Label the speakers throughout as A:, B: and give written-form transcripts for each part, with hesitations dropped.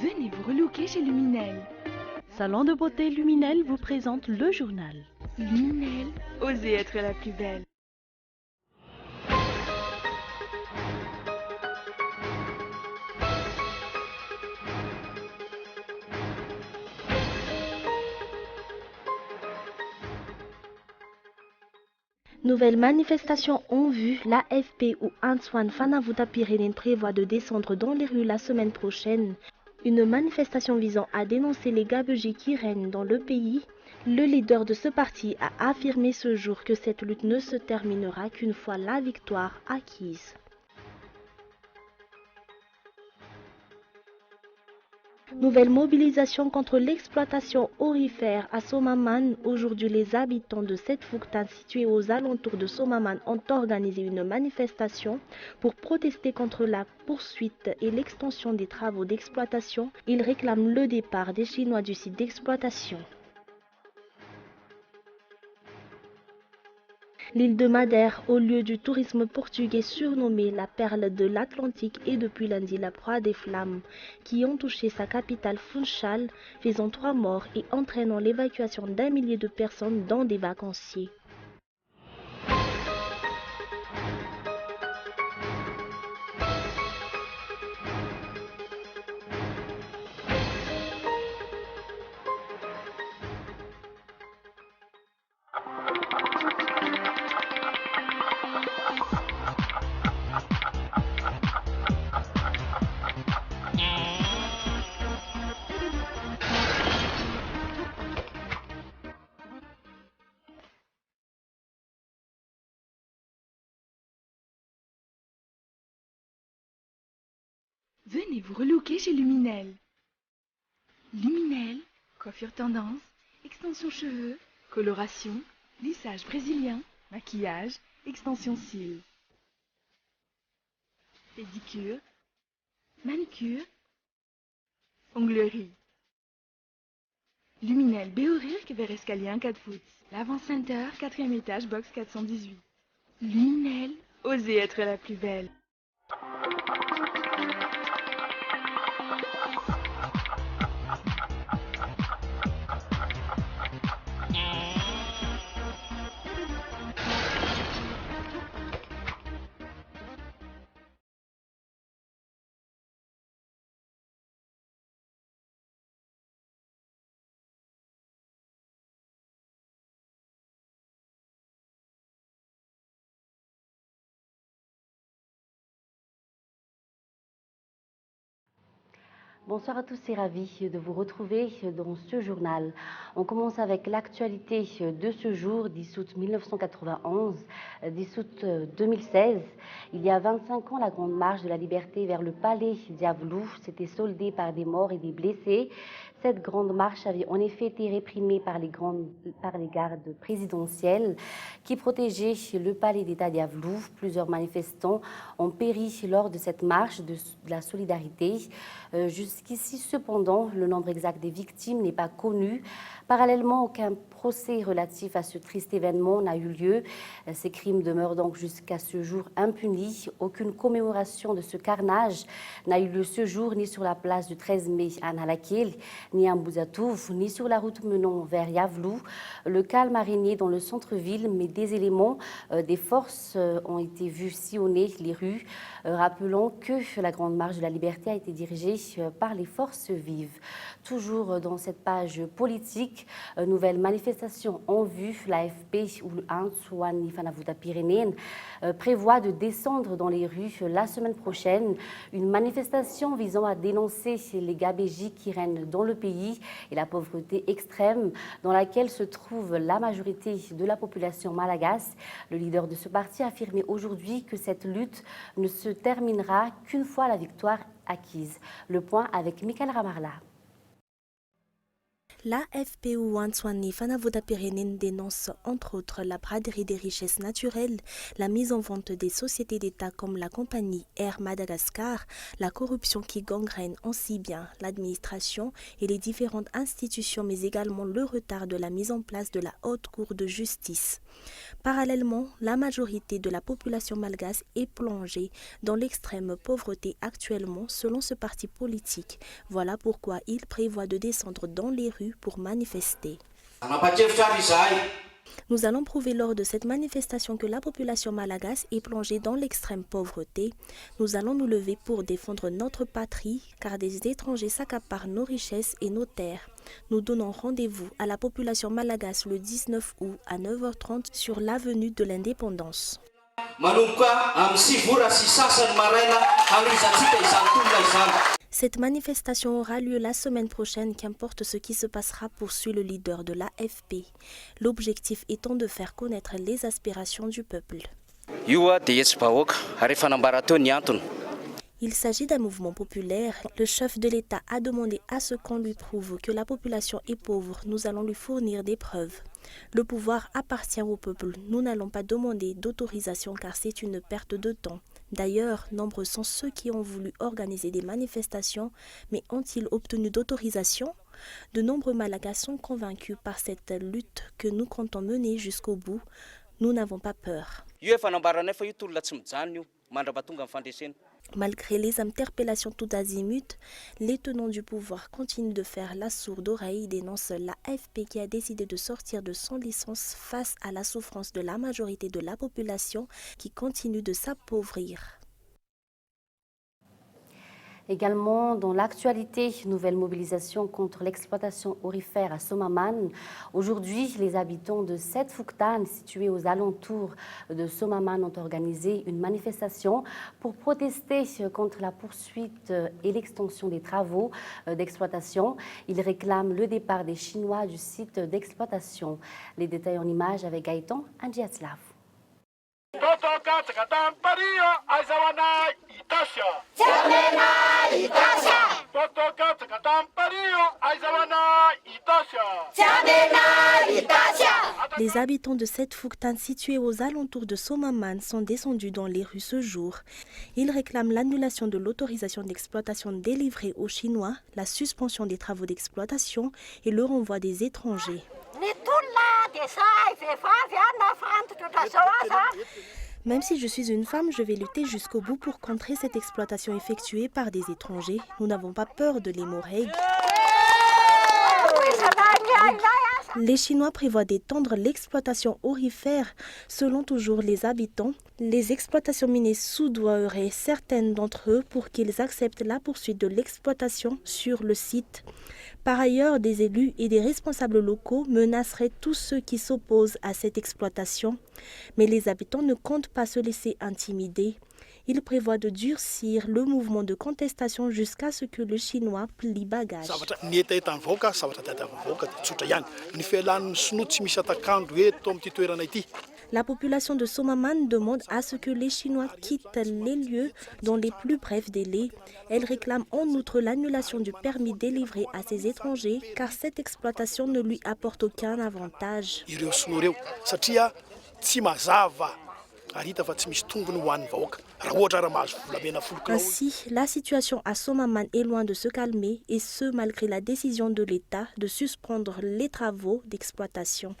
A: Venez vous relooker chez Luminel.
B: Salon de beauté Luminel vous présente le journal.
A: Luminel, osez être la plus belle.
C: Nouvelle manifestation en vue, l'AFP ou Antoine Fanavouta-Pyrénées prévoit de descendre dans les rues la semaine prochaine. Une manifestation visant à dénoncer les gabegies qui règnent dans le pays. Le leader de ce parti a affirmé ce jour que cette lutte ne se terminera qu'une fois la victoire acquise. Nouvelle mobilisation contre l'exploitation aurifère à Somaman. Aujourd'hui, les habitants de Setfouktane situés aux alentours de Somaman ont organisé une manifestation pour protester contre la poursuite et l'extension des travaux d'exploitation. Ils réclament le départ des Chinois du site d'exploitation. L'île de Madère, au lieu du tourisme portugais surnommé la perle de l'Atlantique, est depuis lundi la proie des flammes qui ont touché sa capitale Funchal, faisant 3 morts et entraînant l'évacuation d'1 millier de personnes dont des vacanciers.
A: Venez vous relooker chez Luminel. Luminel, coiffure tendance, extension cheveux, coloration, lissage brésilien, maquillage, extension cils. Pédicure, manucure, onglerie. Luminel Béorirk vers escalier 1 4 foot. L'avant-center, 4e étage, box 418. Luminel, osez être la plus belle.
D: Bonsoir à tous et ravi de vous retrouver dans ce journal. On commence avec l'actualité de ce jour, 10 août 1991, 10 août 2016. Il y a 25 ans, la Grande Marche de la Liberté vers le palais Diavelou s'était soldée par des morts et des blessés. Cette grande marche avait en effet été réprimée par les gardes présidentielles qui protégeaient le palais d'État Diavelou. Plusieurs manifestants ont péri lors de cette marche de la solidarité. Jusqu'ici, cependant, le nombre exact des victimes n'est pas connu. Parallèlement, aucun procès relatif à ce triste événement n'a eu lieu. Ces crimes demeurent donc jusqu'à ce jour impunis. Aucune commémoration de ce carnage n'a eu lieu ce jour, ni sur la place du 13 mai à Nalakil, ni à Mbuzatouf, ni sur la route menant vers Yavlou. Le calme a régné dans le centre-ville, mais des éléments des forces ont été vus sillonner les rues. Rappelons que la Grande Marche de la Liberté a été dirigée par les forces vives. Toujours dans cette page politique, nouvelle manifestation en vue, l'AFP ou le Antoine Fanavouta-Pyrénées prévoit de descendre dans les rues la semaine prochaine. Une manifestation visant à dénoncer les gabégies qui règnent dans le pays et la pauvreté extrême dans laquelle se trouve la majorité de la population malagasse. Le leader de ce parti a affirmé aujourd'hui que cette lutte ne se terminera qu'une fois la victoire acquise. Le point avec Michael Ramarla.
C: La FPU Wanswani Fanavoda Pyrénées dénonce entre autres la braderie des richesses naturelles, la mise en vente des sociétés d'État comme la compagnie Air Madagascar, la corruption qui gangrène aussi bien l'administration et les différentes institutions, mais également le retard de la mise en place de la Haute Cour de justice. Parallèlement, la majorité de la population malgache est plongée dans l'extrême pauvreté actuellement selon ce parti politique. Voilà pourquoi il prévoit de descendre dans les rues pour manifester. Nous allons prouver lors de cette manifestation que la population malgache est plongée dans l'extrême pauvreté. Nous allons nous lever pour défendre notre patrie car des étrangers s'accaparent nos richesses et nos terres. Nous donnons rendez-vous à la population malgache le 19 août à 9h30 sur l'avenue de l'Indépendance. Cette manifestation aura lieu la semaine prochaine, qu'importe ce qui se passera, poursuit le leader de l'AFP. L'objectif étant de faire connaître les aspirations du peuple. Il s'agit d'un mouvement populaire. Le chef de l'État a demandé à ce qu'on lui prouve que la population est pauvre. Nous allons lui fournir des preuves. Le pouvoir appartient au peuple. Nous n'allons pas demander d'autorisation car c'est une perte de temps. D'ailleurs, nombreux sont ceux qui ont voulu organiser des manifestations, mais ont-ils obtenu d'autorisation? De nombreux Malagas sont convaincus par cette lutte que nous comptons mener jusqu'au bout. Nous n'avons pas peur. Malgré les interpellations tout azimut, les tenants du pouvoir continuent de faire la sourde oreille, dénonce l'AFP qui a décidé de sortir de son licence face à la souffrance de la majorité de la population qui continue de s'appauvrir.
D: Également, dans l'actualité, nouvelle mobilisation contre l'exploitation aurifère à Somaman. Aujourd'hui, les habitants de Setfouktane, situés aux alentours de Somaman, ont organisé une manifestation pour protester contre la poursuite et l'extension des travaux d'exploitation. Ils réclament le départ des Chinois du site d'exploitation. Les détails en images avec Gaëtan Andjiatslav.
C: Les habitants de Setfouktane situés aux alentours de Somaman sont descendus dans les rues ce jour. Ils réclament l'annulation de l'autorisation d'exploitation délivrée aux Chinois, la suspension des travaux d'exploitation et le renvoi des étrangers. Même si je suis une femme, je vais lutter jusqu'au bout pour contrer cette exploitation effectuée par des étrangers. Nous n'avons pas peur de l'hémorragie. Les Chinois prévoient d'étendre l'exploitation aurifère. Selon toujours les habitants, les exploitations minières soudoieraient certaines d'entre eux pour qu'ils acceptent la poursuite de l'exploitation sur le site. Par ailleurs, des élus et des responsables locaux menaceraient tous ceux qui s'opposent à cette exploitation. Mais les habitants ne comptent pas se laisser intimider. Ils prévoient de durcir le mouvement de contestation jusqu'à ce que le Chinois plie bagage. La population de Somaman demande à ce que les Chinois quittent les lieux dans les plus brefs délais. Elle réclame en outre l'annulation du permis délivré à ces étrangers car cette exploitation ne lui apporte aucun avantage. Ainsi, la situation à Somaman est loin de se calmer et ce malgré la décision de l'État de suspendre les travaux d'exploitation.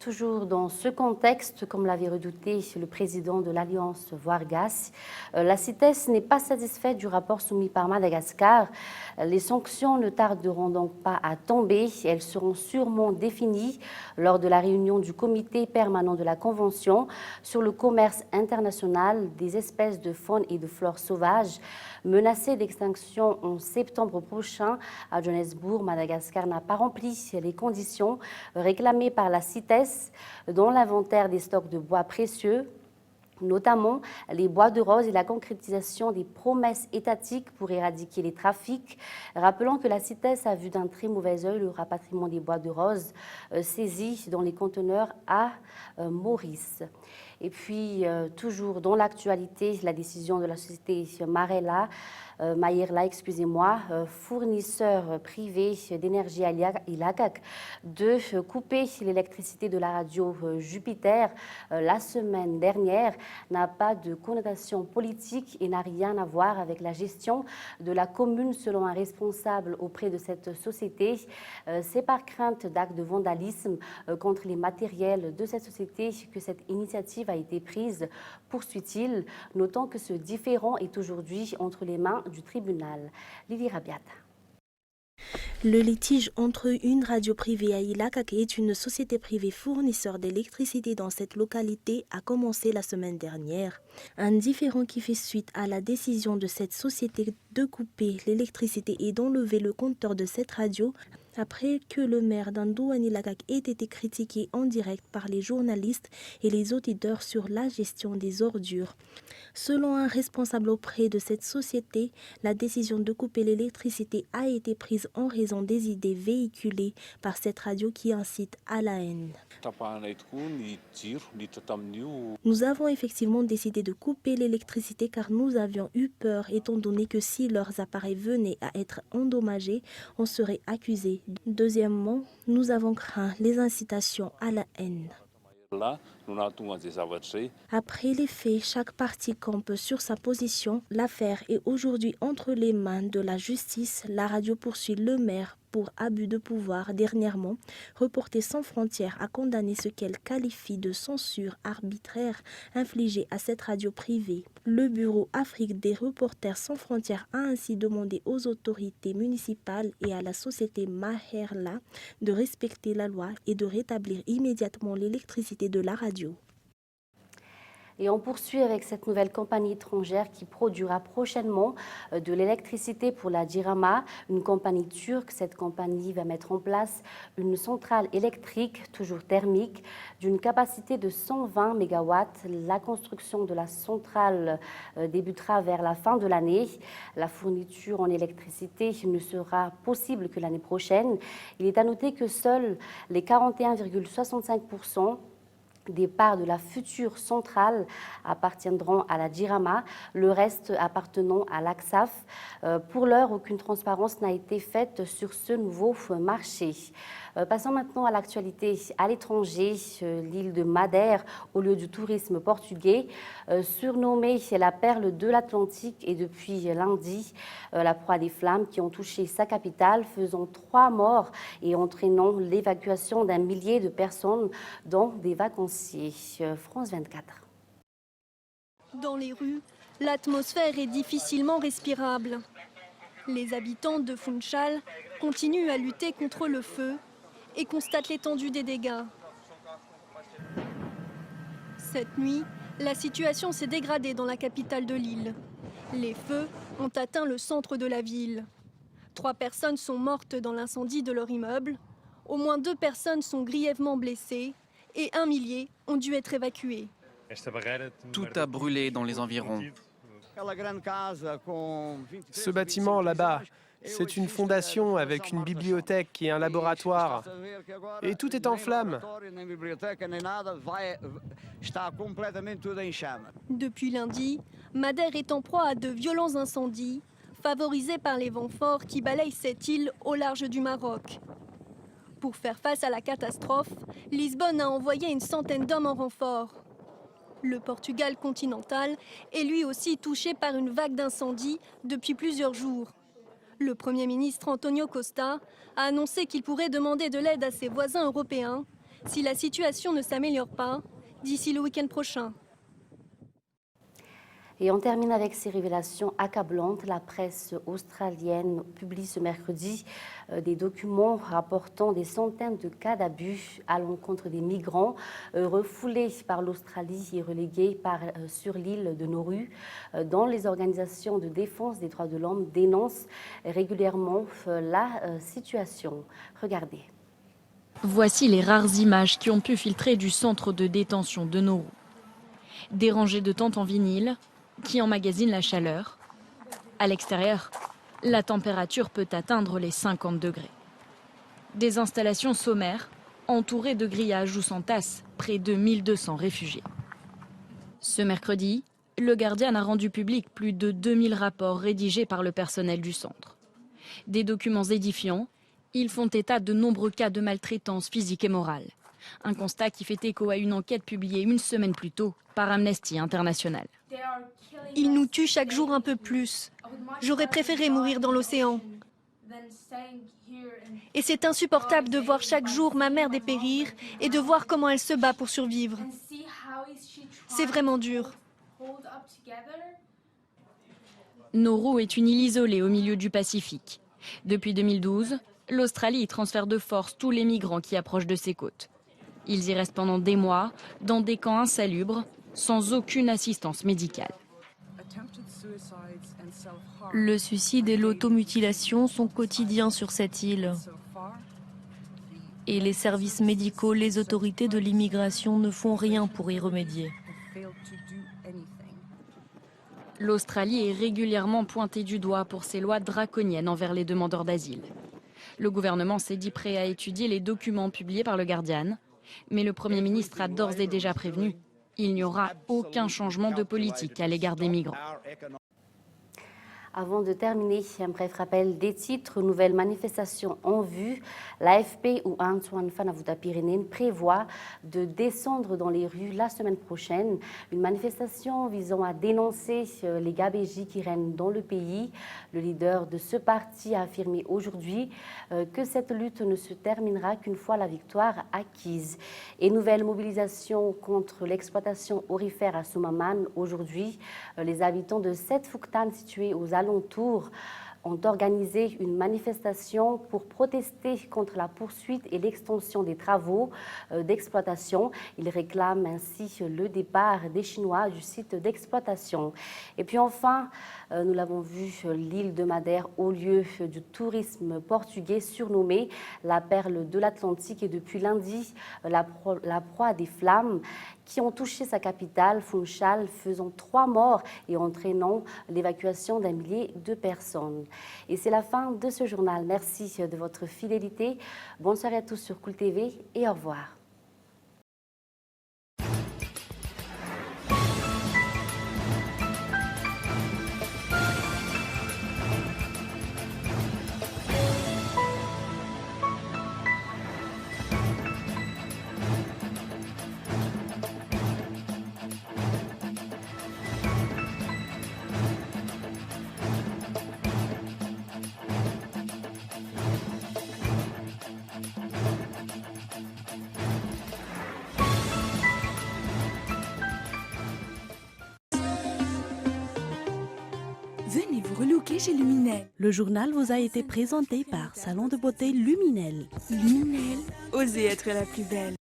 D: Toujours dans ce contexte, comme l'avait redouté le président de l'Alliance Voargas, la CITES n'est pas satisfaite du rapport soumis par Madagascar. Les sanctions ne tarderont donc pas à tomber. Elles seront sûrement définies lors de la réunion du comité permanent de la Convention sur le commerce international des espèces de faune et de flore sauvages menacées d'extinction en septembre prochain à Johannesburg. Madagascar n'a pas rempli les conditions réclamées par la CITES dont l'inventaire des stocks de bois précieux, notamment les bois de rose et la concrétisation des promesses étatiques pour éradiquer les trafics. Rappelant que la CITES a vu d'un très mauvais œil le rapatriement des bois de rose saisis dans les conteneurs à Maurice. Et puis, toujours dans l'actualité, la décision de la société Mayerla, fournisseur privé d'énergie à Ilagak, de couper l'électricité de la radio Jupiter la semaine dernière n'a pas de connotation politique et n'a rien à voir avec la gestion de la commune, selon un responsable auprès de cette société. C'est par crainte d'actes de vandalisme contre les matériels de cette société que cette initiative a été prise, poursuit-il, notant que ce différend est aujourd'hui entre les mains du tribunal. Lili Rabiat.
C: Le litige entre une radio privée à Ilagak et une société privée fournisseur d'électricité dans cette localité a commencé la semaine dernière. Un différend qui fait suite à la décision de cette société de couper l'électricité et d'enlever le compteur de cette radio après que le maire d'Andouane Ilagak ait été critiqué en direct par les journalistes et les auditeurs sur la gestion des ordures. Selon un responsable auprès de cette société, la décision de couper l'électricité a été prise en raison des idées véhiculées par cette radio qui incite à la haine. Nous avons effectivement décidé de couper l'électricité car nous avions eu peur étant donné que si leurs appareils venaient à être endommagés, on serait accusé. Deuxièmement, nous avons craint les incitations à la haine. Après les faits, chaque partie campe sur sa position. L'affaire est aujourd'hui entre les mains de la justice. La radio poursuit le maire pour abus de pouvoir. Dernièrement, Reporters sans frontières a condamné ce qu'elle qualifie de censure arbitraire infligée à cette radio privée. Le bureau Afrique des Reporters sans frontières a ainsi demandé aux autorités municipales et à la société Mayerla de respecter la loi et de rétablir immédiatement l'électricité de la radio.
D: Et on poursuit avec cette nouvelle compagnie étrangère qui produira prochainement de l'électricité pour la Jirama, une compagnie turque. Cette compagnie va mettre en place une centrale électrique, toujours thermique, d'une capacité de 120 MW. La construction de la centrale débutera vers la fin de l'année. La fourniture en électricité ne sera possible que l'année prochaine. Il est à noter que seuls les 41,65% des parts de la future centrale appartiendront à la Jirama, le reste appartenant à l'Axaf. Pour l'heure, aucune transparence n'a été faite sur ce nouveau marché. Passons maintenant à l'actualité à l'étranger. L'île de Madère, au lieu du tourisme portugais, surnommée la perle de l'Atlantique, est depuis lundi la proie des flammes qui ont touché sa capitale, faisant 3 morts et entraînant l'évacuation d'un millier de personnes, dont des vacanciers. France 24.
E: Dans les rues, l'atmosphère est difficilement respirable. Les habitants de Funchal continuent à lutter contre le feu et constatent l'étendue des dégâts. Cette nuit, la situation s'est dégradée dans la capitale de l'île. Les feux ont atteint le centre de la ville. 3 personnes sont mortes dans l'incendie de leur immeuble. Au moins 2 personnes sont grièvement blessées et 1 millier ont dû être évacués.
F: Tout a brûlé dans les environs.
G: Ce bâtiment là-bas, c'est une fondation avec une bibliothèque et un laboratoire. Et tout est en flammes.
E: Depuis lundi, Madère est en proie à de violents incendies, favorisés par les vents forts qui balayent cette île au large du Maroc. Pour faire face à la catastrophe, Lisbonne a envoyé une centaine d'hommes en renfort. Le Portugal continental est lui aussi touché par une vague d'incendies depuis plusieurs jours. Le Premier ministre Antonio Costa a annoncé qu'il pourrait demander de l'aide à ses voisins européens si la situation ne s'améliore pas d'ici le week-end prochain.
D: Et on termine avec ces révélations accablantes. La presse australienne publie ce mercredi des documents rapportant des centaines de cas d'abus à l'encontre des migrants refoulés par l'Australie et relégués sur l'île de Nauru, dont les organisations de défense des droits de l'homme dénoncent régulièrement la situation. Regardez.
H: Voici les rares images qui ont pu filtrer du centre de détention de Nauru. Des rangées de tentes en vinyle qui emmagasinent la chaleur. À l'extérieur, la température peut atteindre les 50 degrés. Des installations sommaires, entourées de grillages où s'entassent près de 1200 réfugiés. Ce mercredi, le Guardian a rendu public plus de 2000 rapports rédigés par le personnel du centre. Des documents édifiants, ils font état de nombreux cas de maltraitance physique et morale. Un constat qui fait écho à une enquête publiée une semaine plus tôt par Amnesty International.
E: Ils nous tuent chaque jour un peu plus. J'aurais préféré mourir dans l'océan. Et c'est insupportable de voir chaque jour ma mère dépérir et de voir comment elle se bat pour survivre. C'est vraiment dur.
H: Nauru est une île isolée au milieu du Pacifique. Depuis 2012, l'Australie y transfère de force tous les migrants qui approchent de ses côtes. Ils y restent pendant des mois, dans des camps insalubres, sans aucune assistance médicale.
I: Le suicide et l'automutilation sont quotidiens sur cette île. Et les services médicaux, les autorités de l'immigration ne font rien pour y remédier.
H: L'Australie est régulièrement pointée du doigt pour ses lois draconiennes envers les demandeurs d'asile. Le gouvernement s'est dit prêt à étudier les documents publiés par le Guardian, mais le Premier ministre a d'ores et déjà prévenu, il n'y aura aucun changement de politique à l'égard des migrants.
D: Avant de terminer, un bref rappel des titres. Nouvelle manifestation en vue. L'AFP ou Antoine Fanavouta-Pyrénées prévoit de descendre dans les rues la semaine prochaine. Une manifestation visant à dénoncer les gabegies qui règnent dans le pays. Le leader de ce parti a affirmé aujourd'hui que cette lutte ne se terminera qu'une fois la victoire acquise. Et nouvelle mobilisation contre l'exploitation aurifère à Soumaman. Aujourd'hui, les habitants de Setfouktane situés aux alentours ont organisé une manifestation pour protester contre la poursuite et l'extension des travaux d'exploitation. Ils réclament ainsi le départ des Chinois du site d'exploitation. Et puis enfin, nous l'avons vu, l'île de Madère, au lieu du tourisme portugais surnommé la perle de l'Atlantique, est depuis lundi la proie des flammes qui ont touché sa capitale, Funchal, faisant 3 morts et entraînant l'évacuation d'un millier de personnes. Et c'est la fin de ce journal. Merci de votre fidélité. Bonne soirée à tous sur Cool TV et au revoir.
A: Venez vous relooker chez Luminel.
B: Le journal vous a été présenté par Salon de beauté Luminel.
A: Luminel, osez être la plus belle.